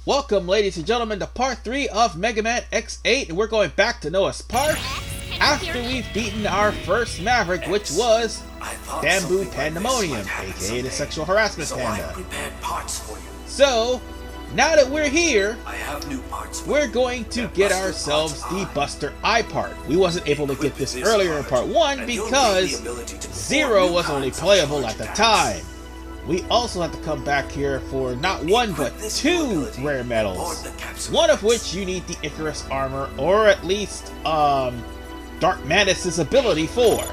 Welcome, ladies and gentlemen, to part 3 of Mega Man X8, and we're going back to Noah's Park after we've beaten our first Maverick, which was Bamboo Pandemonium, aka the sexual harassment panda. So, now that we're here, we're going to get ourselves the Buster Eye part. We wasn't able to get this earlier in part 1 because Zero was only playable at the time. We also have to come back here for not one but 2 rare medals. One of which you need the Icarus armor, or at least Dark Mantis' ability for.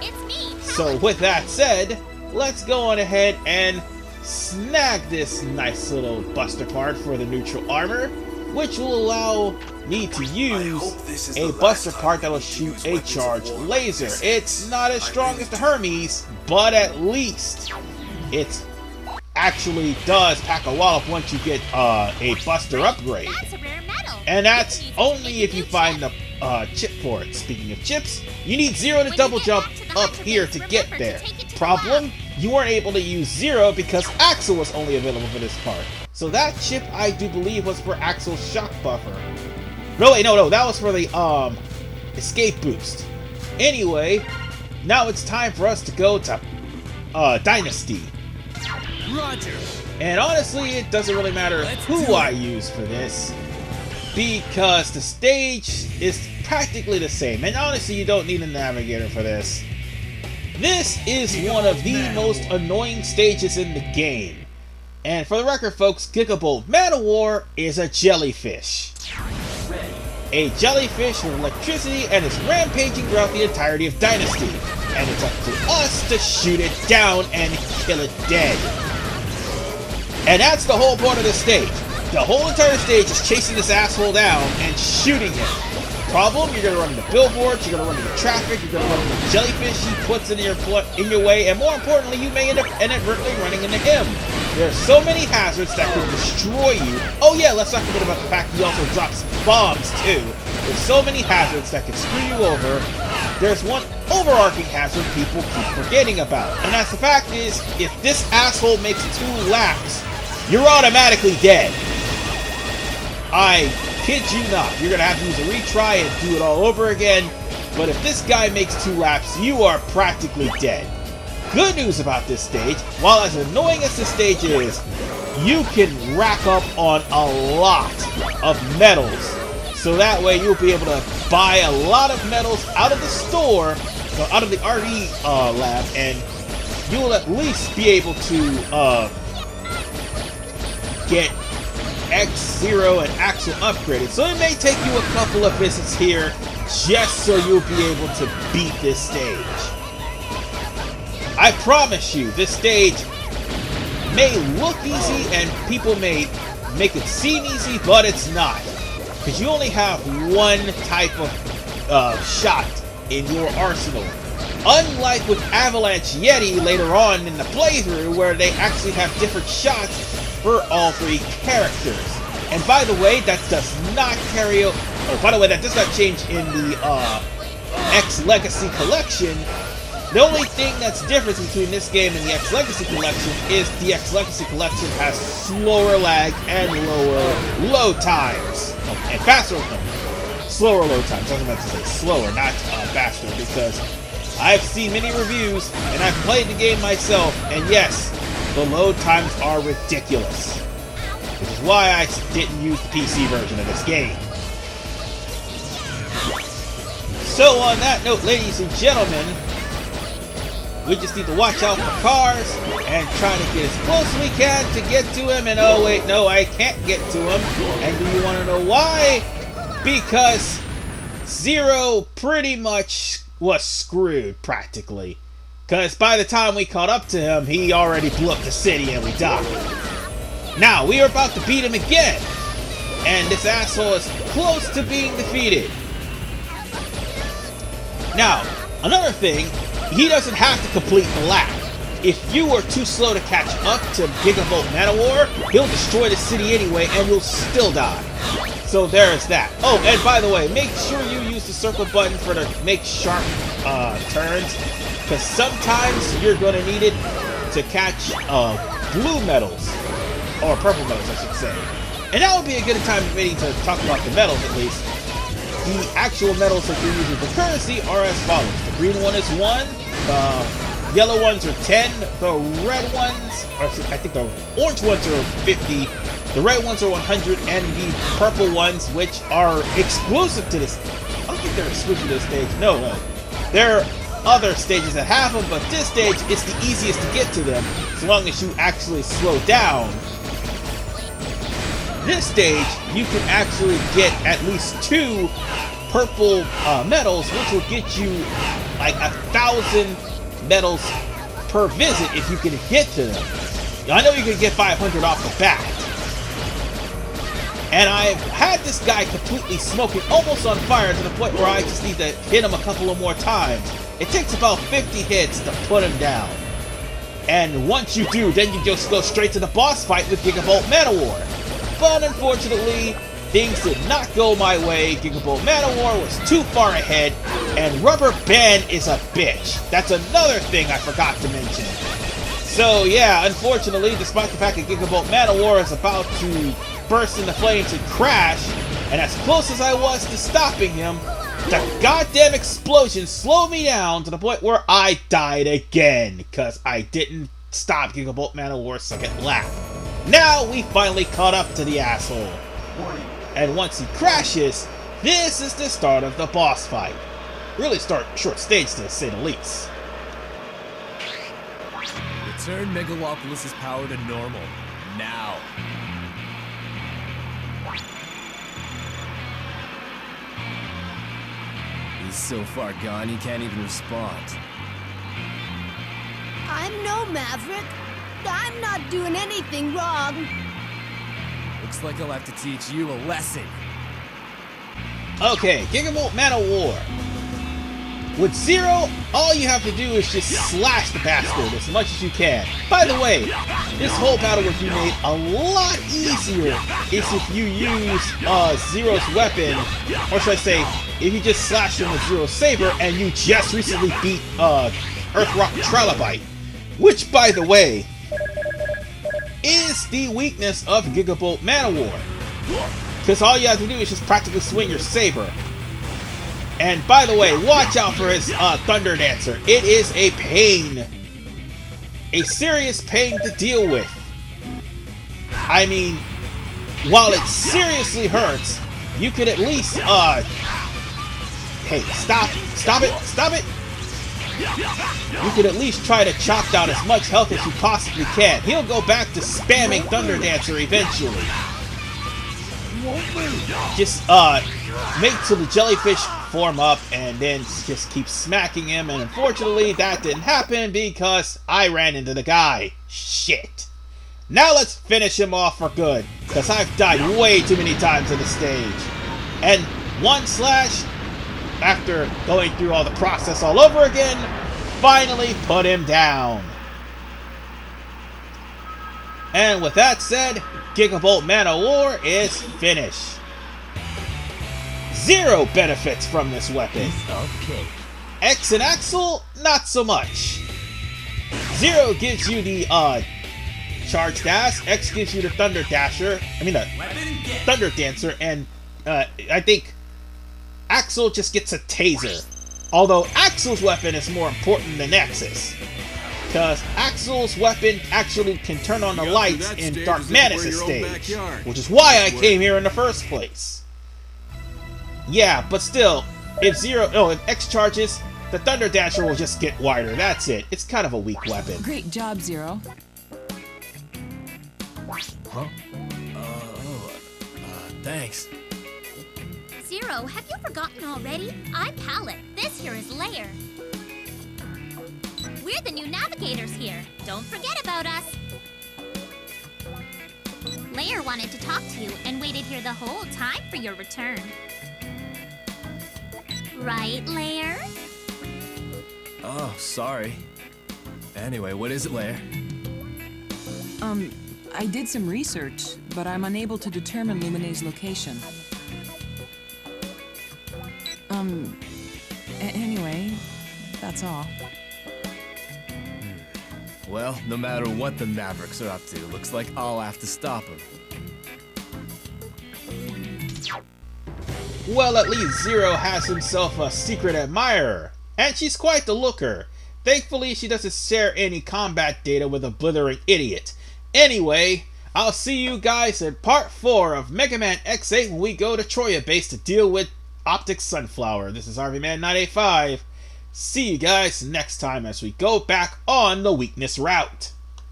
So with that said, let's go on ahead and snag this nice little Buster part for the neutral armor, which will allow me to use a Buster part that will shoot a charged laser. It's not as strong as the Hermes, but at least it's actually does pack a wallop once you get a Buster upgrade. And that's only if you find the chip for it. Speaking of chips, you need Zero to double jump up here to get there. Problem? You weren't able to use Zero because Axel was only available for this part. So that chip, I do believe, was for Axel's shock buffer. No, wait, no, that was for the escape boost. Anyway, now it's time for us to go to Dynasty. Roger. And honestly, it doesn't really matter who I use for this, because the stage is practically the same. And honestly, you don't need a navigator for this. This is one of the most annoying stages in the game. And for the record, folks, Gigavolt Man-o-war is a jellyfish. A jellyfish with electricity and is rampaging throughout the entirety of Dynasty. And it's up to us to shoot it down and kill it dead. And that's the whole point of this stage. The whole entire stage is chasing this asshole down and shooting him. Problem? You're gonna run into billboards, you're gonna run into traffic, you're gonna run into jellyfish he puts in your way, and more importantly, you may end up inadvertently running into him. There are so many hazards that could destroy you. Oh yeah, let's not forget about the fact he also drops bombs too. There's so many hazards that can screw you over. There's one overarching hazard people keep forgetting about, and that's the fact is, if this asshole makes 2 laps, you're automatically dead. I kid you not. You're gonna have to use a retry and do it all over again, but if this guy makes 2 laps, you are practically dead. Good news about this stage, while as annoying as this stage is, you can rack up on a lot of medals. So that way you'll be able to buy a lot of medals out of the store, out of the RE lab, and you will at least be able to get X0 and Axel upgraded. So it may take you a couple of visits here just so you'll be able to beat this stage. I promise you, this stage may look easy and people may make it seem easy, but it's not. Because you only have one type of shot in your arsenal. Unlike with Avalanche Yeti later on in the playthrough, where they actually have different shots for all 3 characters. And by the way, that does not carry out. Oh, by the way, that does not change in the X Legacy Collection. The only thing that's different between this game and the X Legacy Collection is the X Legacy Collection has slower lag and lower load times. And faster, slower load times. I was meant to say slower, not faster, because I've seen many reviews and I've played the game myself, and yes, the load times are ridiculous. Which is why I didn't use the PC version of this game. So on that note, ladies and gentlemen, we just need to watch out for cars and try to get as close as we can to get to him. And oh wait, no, I can't get to him. And do you want to know why? Because Zero pretty much was screwed, practically. Because by the time we caught up to him, he already blew up the city and we died. Now, we are about to beat him again. And this asshole is close to being defeated. Now, another thing, he doesn't have to complete the lap. If you are too slow to catch up to Gigavolt Man-o-war, he'll destroy the city anyway and you'll still die. So there's that. Oh, and by the way, make sure you use the circle button for the make sharp turns, because sometimes you're going to need it to catch blue medals. Or purple medals, I should say. And that would be a good time maybe to talk about the medals at least. The actual medals that you're using for currency are as follows. The green one is 1, the yellow ones are 10, the red ones, or I think the orange ones are 50, the red ones are 100, and the purple ones, which are exclusive to this. I don't think they're exclusive to this stage. No, there are other stages that have them, but this stage is the easiest to get to them, as long as you actually slow down. This stage, you can actually get at least 2 purple medals, which will get you like 1,000 medals per visit if you can get to them. Now, I know you can get 500 off the bat. And I've had this guy completely smoking, almost on fire, to the point where I just need to hit him a couple of more times. It takes about 50 hits to put him down. And once you do, then you just go straight to the boss fight with Gigavolt Man-o-war. But unfortunately, things did not go my way. Gigavolt Man-o-war was too far ahead, and Rubber Band is a bitch. That's another thing I forgot to mention. So yeah, unfortunately, despite the fact that Gigavolt Man-o-war is about to burst into flames and crash, and as close as I was to stopping him, the goddamn explosion slowed me down to the point where I died again, because I didn't stop Gigavolt Man-o-war's second lap. Now we finally caught up to the asshole. And once he crashes, this is the start of the boss fight. Really short stage to say the least. Return Megalopolis' power to normal. Now. He's so far gone he can't even respond. I'm no Maverick. I'm not doing anything wrong. Looks like I'll have to teach you a lesson. Okay, Gigavolt Man-o-war. With Zero, all you have to do is just slash the bastard as much as you can. By the way, this whole battle would be made a lot easier if you use Zero's weapon, or should I say, if you just slash him with Zero's saber and you just recently beat Earthrock Trilobite, which, by the way, is the weakness of Gigavolt Man-o-war. Because all you have to do is just practically swing your saber. And by the way, watch out for his Thunder Dancer. It is a pain. A serious pain to deal with. I mean, while it seriously hurts, you could at least, hey, stop it. You could at least try to chop down as much health as you possibly can. He'll go back to spamming Thunder Dancer eventually. Just, make till the jellyfish form up and then just keep smacking him, and unfortunately that didn't happen because I ran into the guy. Shit. Now let's finish him off for good, because I've died way too many times in the stage. And one slash, after going through all the process all over again, finally put him down. And with that said, Gigavolt Man-o-war is finished. Zero benefits from this weapon. Okay. X and Axel, not so much. Zero gives you the Charge Dash, X gives you the Thunder Dasher, Thunder Dancer, and I think Axel just gets a Taser. Although Axel's weapon is more important than X's, because Axel's weapon actually can turn on the lights in Dark Manus' stage, which is why I came here in the first place. Yeah, but still, if X charges, the Thunder Dasher will just get wider. That's it. It's kind of a weak weapon. Great job, Zero. Huh? Thanks. Zero, have you forgotten already? I'm Pallet. This here is Lair. We're the new navigators here. Don't forget about us. Lair wanted to talk to you and waited here the whole time for your return. Right, Lair? Oh, sorry. Anyway, what is it, Lair? I did some research, but I'm unable to determine Lumine's location. Anyway, that's all. Well, no matter what the Mavericks are up to, looks like I'll have to stop them. Well, at least Zero has himself a secret admirer, and she's quite the looker. Thankfully, she doesn't share any combat data with a blithering idiot. Anyway, I'll see you guys in part 4 of Mega Man X8 when we go to Troya Base to deal with Optic Sunflower. This is RVman985. See you guys next time as we go back on the weakness route.